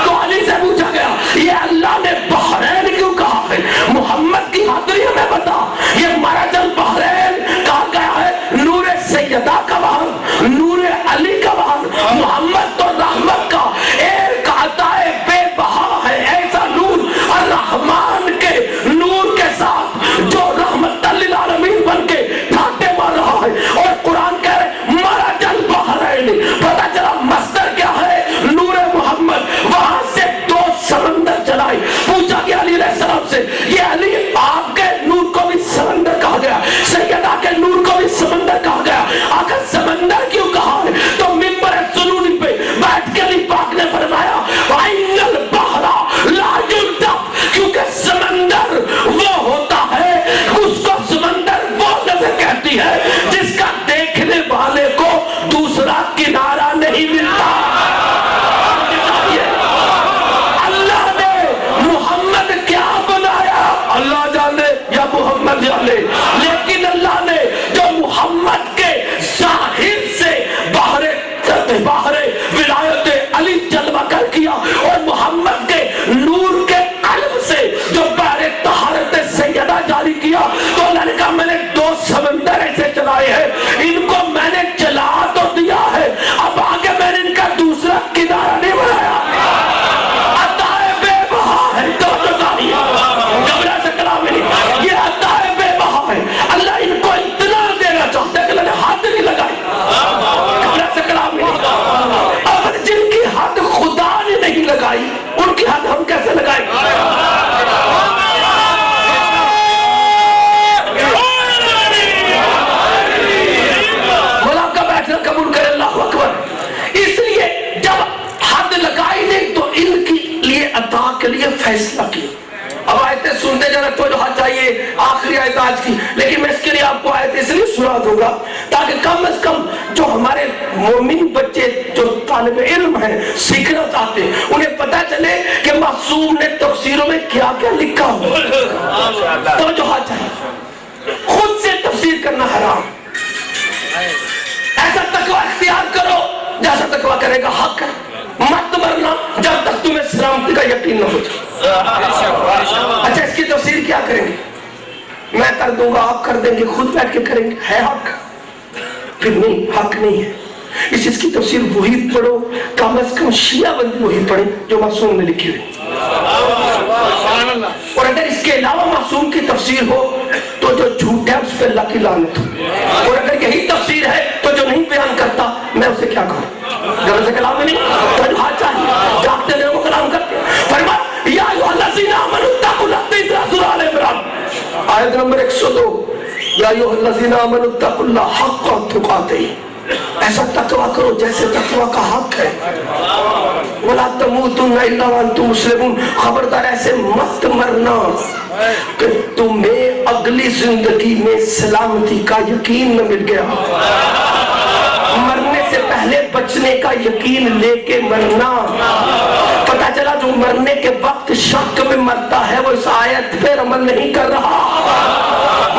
تو علی سے پوچھا گیا یہ اللہ نے بحرین کیوں کہا ہے؟ محمد کی حاضری ہمیں بتا، یہ مرج البحرین کہا گیا ہے نور سیدہ کا بحر، نور علی کا بحر، محمد تو رحمت کا ایک عطا بے بہا ہے، ایسا نور الرحمن کے نور کے ساتھ جو رحمت للعالمین بن کے ٹھاٹے مار رہا ہے، اور قرآن کہہ رہے مرج البحرین، پتا چلا مصدر کیا ہے؟ نور محمد۔ وہاں سے دو سمندر چلائے، پوچھا کہ علی علیہ السلام سے یہ علی آپ کے نور کو بھی سمندر کہا گیا، سیدہ کے نور کو بھی سمندر کہا گیا، آخر سمندر کیوں کہا ہے؟ تو منبر سنونی پہ بیٹھ کے علی پاک نے فرمایا وَإِنَّ الْبَحْرَ لَا يُلْتَقُ، کیونکہ سمندر وہ ہوتا ہے، اس کو سمندر وہ نظر کہتی ہے جس کا دیکھنے والے کو دوسرا کنارہ نہیں ملتا۔ اللہ نے محمد کیا بنایا اللہ جانے یا محمد جانے، لیکن اللہ نے جو محمد کے ظاہر سے باہر ولایت علی جلوہ کر کیا، اور محمد کے نور کے قلب سے جو باہر طہارت سیدہ جاری کیا، تو اللہ نے کہا میں نے دو سمندر ایسے چلائے ہیں، ان کو میں نے چلا تو دیا ہے، اب آگے میں نے ان کا دوسرا کنارہ نہیں بنایا۔ عطا بے بہا ہے، دو جگہ قبر سے کلام نہیں، یہ عطا بے بہا ہے، اللہ ان کو اتنا دینا چاہتا ہے کہ اللہ نے ہاتھ نہیں لگائی، قبر سے کلام نہیں۔ اگر جن کی حد خدا نے نہیں لگائی ان کی حد ہم کیسے لگائیں؟ مولا کا بیٹھنا قبول کرے، اللہ اکبر۔ اس لیے جب حد لگائی نہیں تو ان کے لیے عطا کے لیے فیصلہ کیا۔ اب آیتیں سنتے جانا تو جو حد چاہیے، آخری آیت آج کی، لیکن میں اس کے لیے آپ کو آیت اس لیے سنا دوں گا تاکہ کم از کم جو ہمارے مومن بچے جو طالب علم ہیں سیکھنا چاہتے ہیں انہیں پتہ چلے کہ معصوم نے تفسیروں میں کیا کیا لکھا ہو۔ تو جو حد چاہیے، خود سے تفسیر کرنا حرام، ایسا تقوی اختیار کرو جیسا تقوی کرے گا حق ہے، مت مرنا جب تک تمہیں سلامتی کا یقین نہ ہو جائے۔ اچھا اس کی تفسیر کیا کریں گے؟ میں کر دوں گا، آپ کر دیں گے، خود بیٹھ کے کریں گے، ہے حق؟ پھر نہیں، حق نہیں ہے۔ اس کی تفسیر وہی پڑھو، کم از کم شیعہ بندی وہی پڑھیں جو معصوم نے لکھی ہوئی۔ اور اگر اس کے علاوہ معصوم کی تفسیر ہو تو جو جھوٹ ہے اس پہ اللہ کی لعنت ہو، اور اگر یہی تفسیر ہے تو جو نہیں بیان کرتا میں اسے کیا کہوں؟ غرض کلام میں نہیں، تو ہاتھ چاہیے جاگتے لوگوں کو کلام کرتے ہیں۔ فرمایا یا ایھا الذین آمنوا اتقوا اللہ، تیسرا سورہ آل عمران آیت نمبر 102، یا ایھا الذین آمنوا اتقوا اللہ حق تقاتہ، ایسا تقوی کرو جیسے تقوی کا حق ہے۔ وَلَا تَمُوتُنَّ إِلَّا وَأَنْتُمْ مُسْلِمُونَ، خبردار ایسے مت مرنا کہ تمہیں اگلی زندگی میں سلامتی کا یقین نہ مل گیا۔ مرنے سے پہلے بچنے کا یقین لے کے مرنا۔ پتہ چلا جو مرنے کے وقت شک میں مرتا ہے وہ اس آیت پہ عمل نہیں کر رہا۔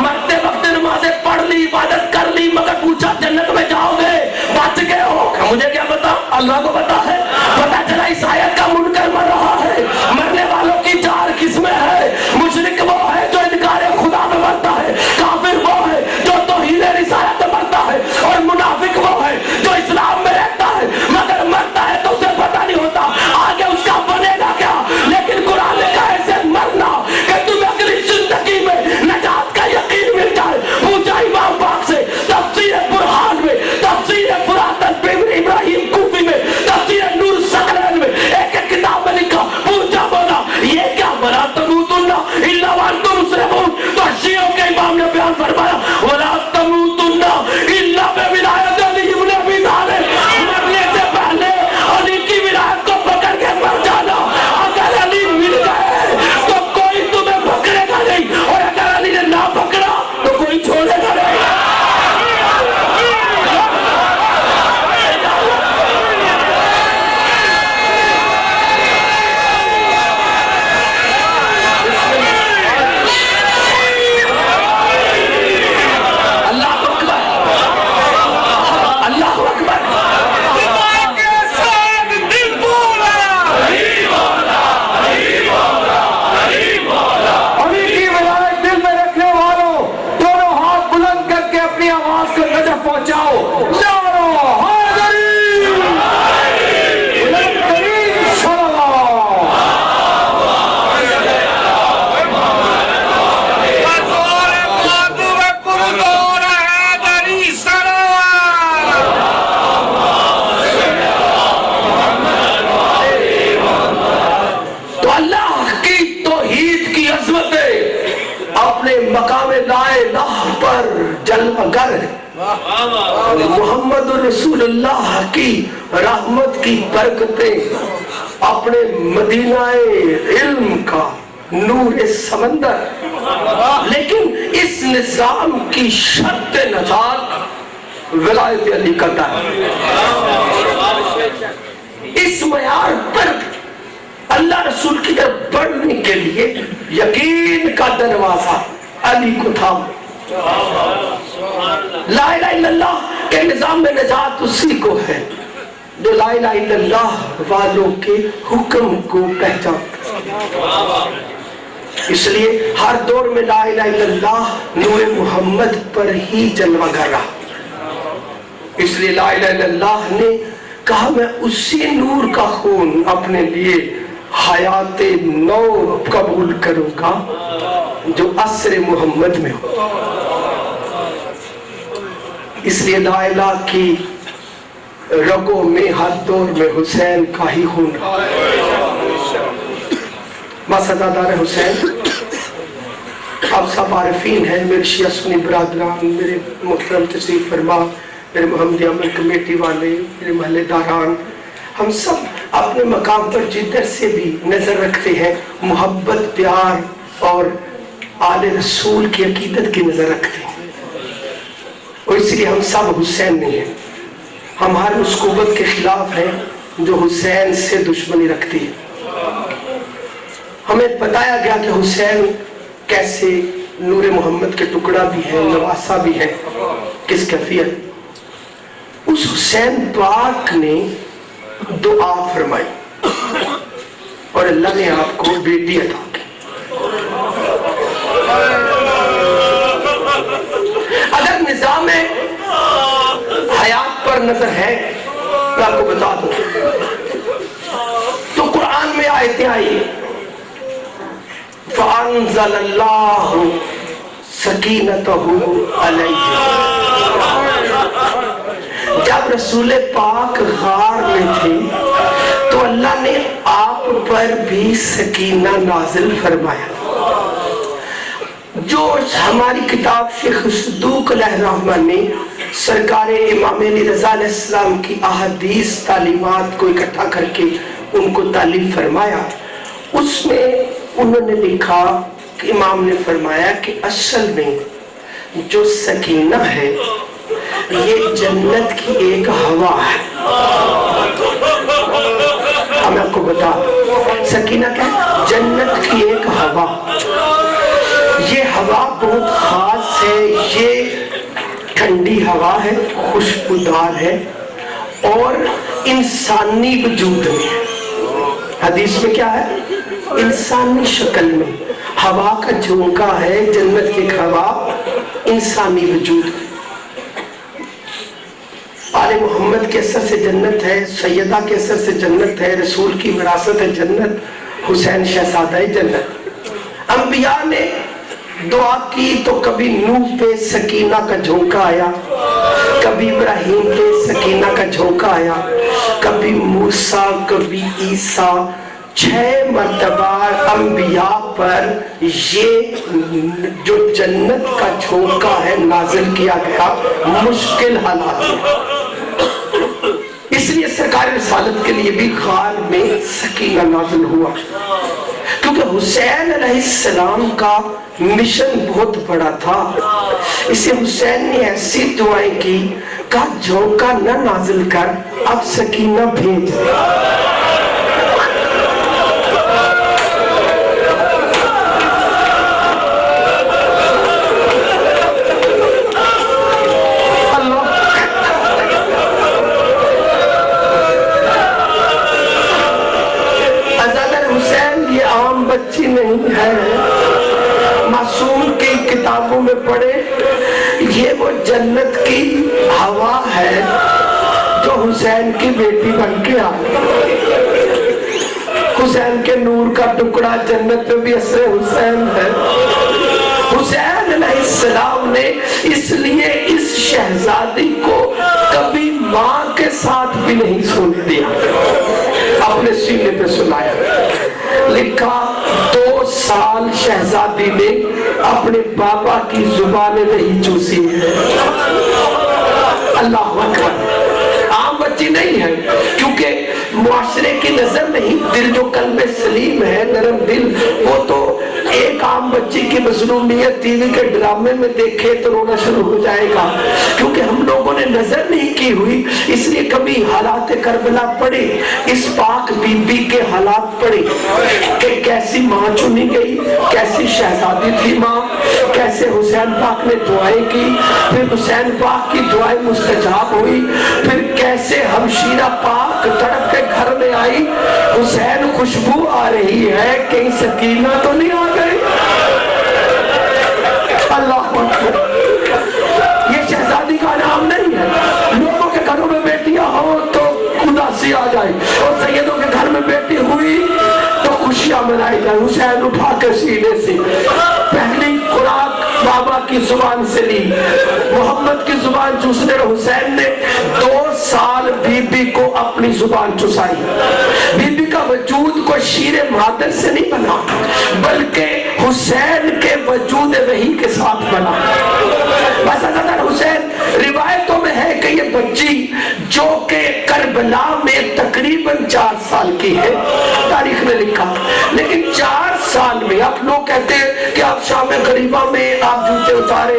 مرتے وقت نمازیں پڑھ لی، عبادت کر لی، مگر پوچھا جنت میں جاؤ گے، بچ گئے ہو؟ مجھے کیا پتا، اللہ کو پتا ہے۔ پتہ چلا اس آیت کا منکر مر رہا ہے۔ مرنے والوں کی چار قسمیں ہیں، مشرک وہ ہے جو انکار خدا میں مرتا ہے، کافر وہ ہے جو توحید رسالت میں مرتا ہے، اور منافق وہ ہے جو اسلام میں رہتا ہے مگر مرتا ہے تو اسے پتہ نہیں ہوتا آگے اس کا بنے گا کیا۔ لیکن قرآن نے کہا ایسے مرنا کہ تمہیں اگلی زندگی میں نجات کا یقین مل جائے۔ پوچھا امام پاک سے تفسیر برہان میں، تفسیر فراتن ابراہیم کوفی میں، تفسیر نور سکرین میں، ایک ایک کتاب میں لکھا، پوچھا بولا یہ کیا وَلَا تَمُوتُنَّ إِلَّا وَأَنْتُمْ مُسْلِمُونَ۔ تو شیعوں کے امام نے بیان فرمایا وَلَا تَمُوتُنَّ إِلَّا بِوِلَایَتِ عَلِیِّ بْنِ أَبِی طالب، مرنے سے پہلے علی کی ولایت کو پکڑ کے مر جانا۔ اگر علی مل گئے تو کوئی تمہیں پکڑے گا نہیں، اور اگر علی نے نہ پکڑا تو کوئی چھوڑے گا نہیں۔ محمد رسول اللہ کی رحمت کی برکتیں، اپنے مدینہ علم کا نور سمندر، لیکن اس نظام کی شرط نجات ولایت علی کا ہے۔ اس معیار پر اللہ رسول کی طرف بڑھنے کے لیے یقین کا دروازہ علی کو تھا۔ لا الہ الا اللہ کے نظام میں نجات اسی کو ہے جو لا الہ الا اللہ والوں کے حکم کو پہچانتا۔ اس لیے ہر دور میں لا الہ الا اللہ نور محمد پر ہی جلوہ گر رہا۔ اس لیے لا الہ الا اللہ نے کہا میں اسی نور کا خون اپنے لیے حیات نو قبول کروں گا جو عصر محمد میں ہو۔ اس لیے لا الہ کی رگوں میں ہر دور میں حسین کا ہی خون رہا۔ ماسدادار حسین آپ سب عارفین ہیں، میرے شیعہ سنی برادران، میرے محترم تشریف فرما، میرے محمدی عمل کمیٹی والے، میرے محلے داران، ہم سب اپنے مقام پر جدھر سے بھی نظر رکھتے ہیں محبت، پیار اور آل رسول کی عقیدت کی نظر رکھتے ہیں، اور اس لیے ہم سب حسین نہیں ہیں۔ ہم ہر اس قوت کے خلاف ہیں جو حسین سے دشمنی رکھتی ہے۔ ہمیں بتایا گیا کہ حسین کیسے نور محمد کے ٹکڑا بھی ہے، نواسا بھی ہے، کس کیفیت۔ اس حسین پاک نے دعا فرمائی، اور اللہ نے آپ کو بیٹی عطا کی. اگر نظام حیات پر نظر ہے میں آپ کو بتا دوں تو قرآن میں آیتیں آئی فَأَنزَلَ اللَّهُ سَكِينَتَهُ عَلَيْهِ. جب رسول پاک غار میں تھے تو اللہ نے آپ پر بھی سکینہ نازل فرمایا. جو ہماری کتاب شیخ صدوق علیہ الرحمن نے سرکار امام علی رضا علیہ السلام کی احادیث تعلیمات کو اکٹھا کر کے ان کو تعلیم فرمایا، اس میں انہوں نے لکھا کہ امام نے فرمایا کہ اصل میں جو سکینہ ہے یہ جنت کی ایک ہوا ہے. میں آپ کو بتا سکینہ کیا ہے؟ جنت کی ایک ہوا. یہ ہوا بہت خاص ہے، یہ ٹھنڈی ہوا ہے، خوشبودار ہے اور انسانی وجود میں ہے. حدیث میں کیا ہے؟ انسانی شکل میں ہوا کا جھونکا ہے. جنت کی ہوا انسانی وجود میں. آل محمد کے اثر سے جنت ہے، سیدہ کے اثر سے جنت ہے، رسول کی وراثت ہے جنت، حسین شہزادہ ہے جنت. انبیاء نے دعا کی تو کبھی نوح پہ سکینہ کا جھونکا آیا، کبھی ابراہیم پہ سکینہ کا جھونکا آیا، کبھی موسیٰ، کبھی عیسیٰ. 6 مرتبہ انبیاء پر یہ جو جنت کا جھونکا ہے نازل کیا گیا مشکل حالات میں. اس لیے سرکار رسالت کے لیے بھی غار میں سکینہ نازل ہوا، کیونکہ حسین علیہ السلام کا مشن بہت بڑا تھا. اسے حسین نے ایسی دعائیں کی کہ جھونکا نہ نازل کر، اب سکینہ بھیج دے. بچی نہیں ہے، معصوم کی کتابوں میں پڑھے یہ وہ جنت کی ہوا ہے جو حسین کی بیٹی بن کے آئی. حسین کے نور کا ٹکڑا جنت میں بھی اثر حسین ہے. حسین علیہ السلام نے اس لیے اس شہزادی کو کبھی ماں کے ساتھ بھی نہیں سونے دیا، اپنے سینے پہ سلایا. لکھا 2 سال شہزادی نے اپنے بابا کی زبان نہیں چوسی ہے. اللہ اکبر. عام بچی نہیں ہے، کیونکہ معاشرے کی نظر نہیں، دل جو قلب سلیم ہے، نرم دل، وہ تو ایک عام بچی کی مظلومیت ٹی وی کے ڈرامے میں دیکھے تو رونا شروع ہو جائے گا. کیونکہ ہم لوگوں نے نظر نہیں کی ہوئی، اس لیے کبھی حالات کربلا پڑے، اس پاک بی بی کے حالات پڑے کہ کیسی ماں چنی گئی، کیسی شہزادی تھی ماں، کیسے حسین پاک نے دعائیں کی، پھر حسین پاک کی دعائیں مستجاب ہوئی، پھر کیسے ہمشیرہ پاک تڑپ کے گھر میں آئی. حسین خوشبو آ رہی ہے، کہیں سکینہ تو نہیں آ گئی؟ اللہ اکبر. یہ شہزادی کا نام نہیں ہے. لوگوں کے گھروں میں بیٹیاں ہو تو اداسی آ جائے، اور سیدوں کے گھر میں بیٹی ہوئی تو خوشیاں منائی جائے. حسین اٹھا کے سینے سے پہلی خوراک بابا کی زبان سے لی، محمد کی زبان چوسنے. حسین نے 2 سال بی بی کو اپنی زبان چسائی. بی بی کا وجود کو شیر مادر سے نہیں بنا، بلکہ حسین کے وجود وحی کے ساتھ بنا. بس حضرت حسین روایتوں میں ہے کہ یہ بچی جو کہ کربلا میں تقریباً 4 سال کی ہے، تاریخ نے لکھا، لیکن 4 سال میں آپ لوگ کہتے ہیں کہ آپ شام غریبہ میں آپ جوتے اتارے،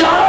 4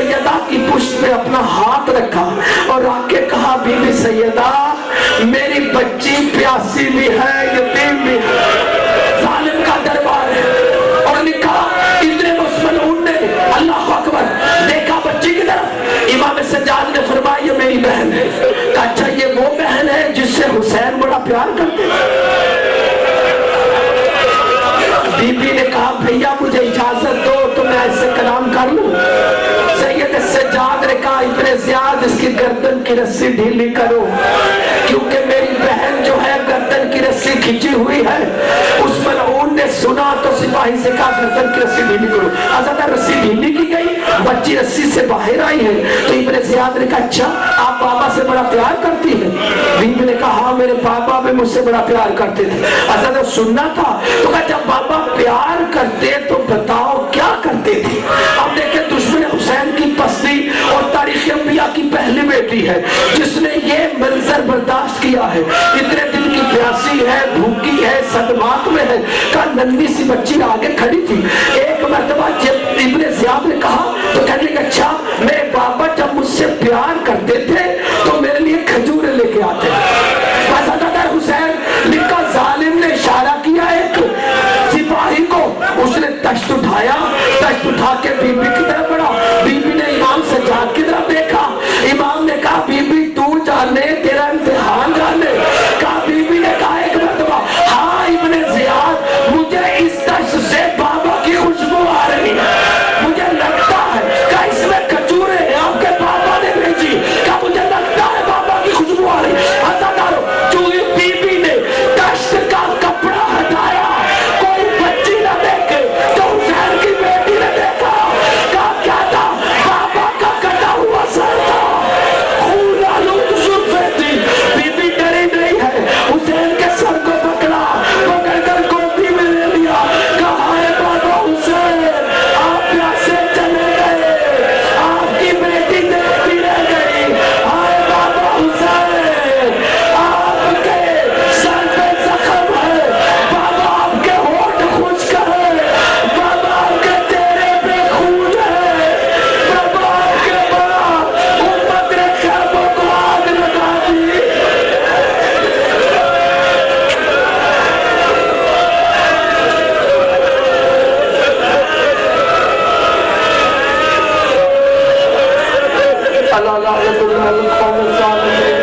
سیدہ کی پشت میں اپنا ہاتھ رکھا اور آ کے کہا بی بی سیدہ میری بچی پیاسی بھی ہے یتیم بھی ہے. ظالم کا دربار ہے. اور لکھا اتنے مسلمون نے اللہ اکبر دیکھا بچی کی طرف. امام سجاد نے فرمایا یہ میری بہن ہے. کہا اچھا یہ وہ بہن ہے جس سے حسین بڑا پیار کرتے ہیں. بی بی نے کہا بھیا مجھے اجازت دو تو میں ایسے کلام کر لوں. سید سجاد نے کہا ابن زیاد اس کی گردن کی رسی ڈھیلی کرو کیونکہ میری بہن جو ہے گردن کی رسی کھینچی ہوئی ہے. اس ملعون نے سنا تو سپاہی سے کہا گردن کی رسی ڈھیلی کرو. حضرت رسی ڈھیلی کی گئی, بچی رسی سے باہر آئی ہے. تو ابن زیاد نے کہا اچھا آپ بابا سے بڑا پیار کرتی ہیں؟ بی بی نے کہا ہاں میرے بابا بھی مجھ سے بڑا پیار کرتے تھے. حضرت سننا تھا تو کہا جب بابا پیار کرتے تو بتاؤ کیا کرتے تھے. اب دیکھیں دشمن حسین کی پستی اور تاریخ انبیاء کی پہلی بیٹی ہے جس نے یہ منظر برداشت کیا ہے. اتنے دن کی پیاسی ہے, بھوکی ہے, صدمات میں ہے. کہا ننھی سی بچی آگے کھڑی تھی. ایک مرتبہ جب ابن زیاد نے کہا تو کہنے لگا اچھا میرے بابا جب مجھ سے پیار کرتے تھے تو میرے لیے کھجوریں لے کے آتے. بس حضرت حسین لکھا ظالم نے اشارہ کیا ایک سپاہی کو, اس نے تشت اٹھایا, تشت اٹھا کے بی بی کی طرف بڑھا. بی بی نے امام سجاد کی طرف دیکھا. امام نے کہا بی بی تو جانے تیرا امتحان جانے. کہا بی بی نے کہا ایک مرتبہ ہاں ابن زیاد مجھے اس تشت سے بابا کی خوشبو آ رہی ہے, مجھے لگتا ہے کہ اس میں کھجوریں ہیں آپ کے بابا نے بھیجی. کہا مجھے لگتا ہے بابا کی خوشبو آ رہی ہے. ہزاروں جو بی بی نے تشت کا کپڑا ہٹایا کوئی بچی نہ دیکھے تو حسین کی بیٹی نے دیکھا. کہا کیا تھا بابا کا کٹا ہوا سر تھا, خون آلود زلفیں تھی. بی بی ڈری نہیں ہے, حسین کے سر کو پکڑا, پکڑ کر گودی میں لے لیا. کہا ہے بابا حسین آپ پیاسے چلے گئے, آپ کی بیٹی دیکھتی رہ گئی. ہائے بابا حسین آپ کے سر پہ زخم ہے, بابا آپ کے ہونٹ خشک ہے, بابا آپ کے چہرے پہ خون ہے, بابا آپ کے بعد امت نے خیموں کو آگ لگا دی. اللہ لعنت اللہ القوم الظالمین,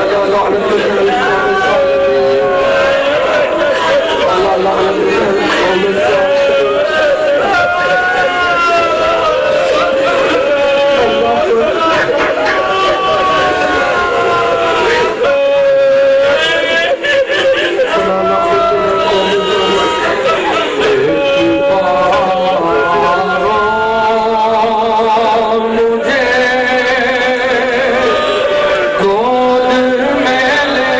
اللہ لعنت اللہ القوم الظالمین, اللہ لعنت اللہ القوم الظالمین. مجھے گود میں لے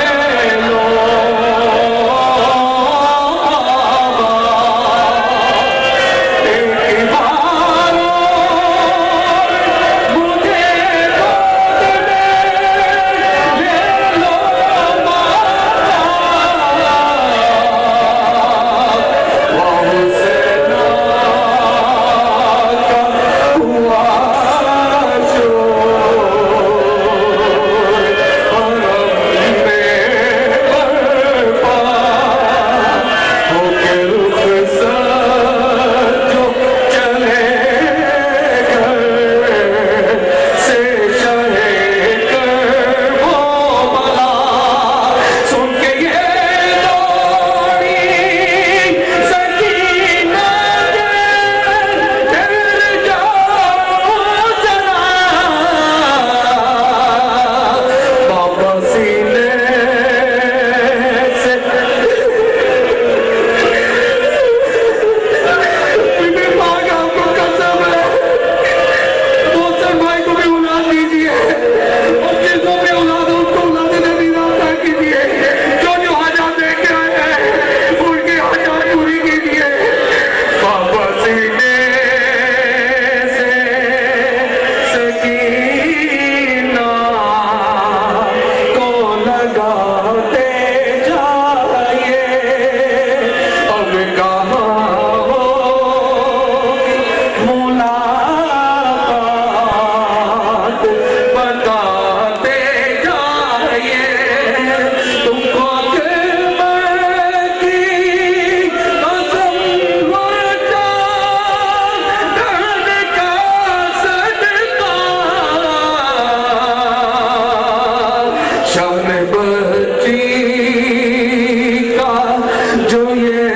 ملاقات بتاتے جائیے تم کو کہ میں کی قسم وجہ کرنے کا صدقہ شان بچی کا جو یہ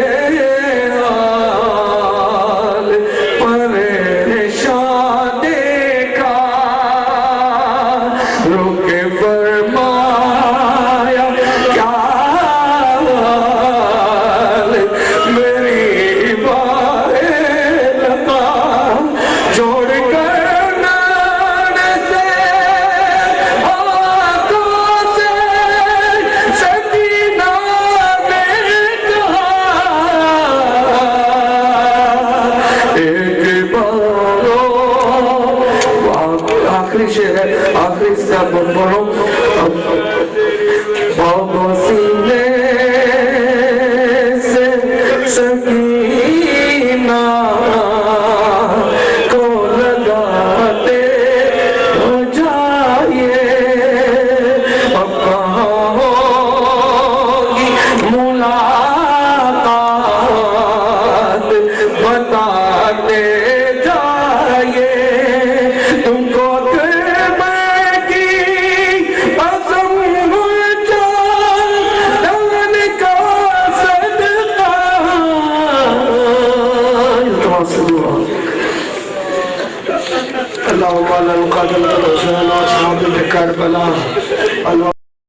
حال پریشان دیکھا رک فرمایا کیا حال میری باہیں لگا جوڑ کر نان سے ہاتھوں سے سکینہ نے کہا ایک بارو آخری شعر ہے آخری سے آپ پڑھو بابا سینے سے سکینہ کو لگاتے ہو جائیے اب کہاں ہوگی ملاقات بتاتے جائیے تم کو کہ میں کی قسم وجہ ڈالنے کا صدقہ اللهم لا نقاتل الحسين واصحاب الكربلاء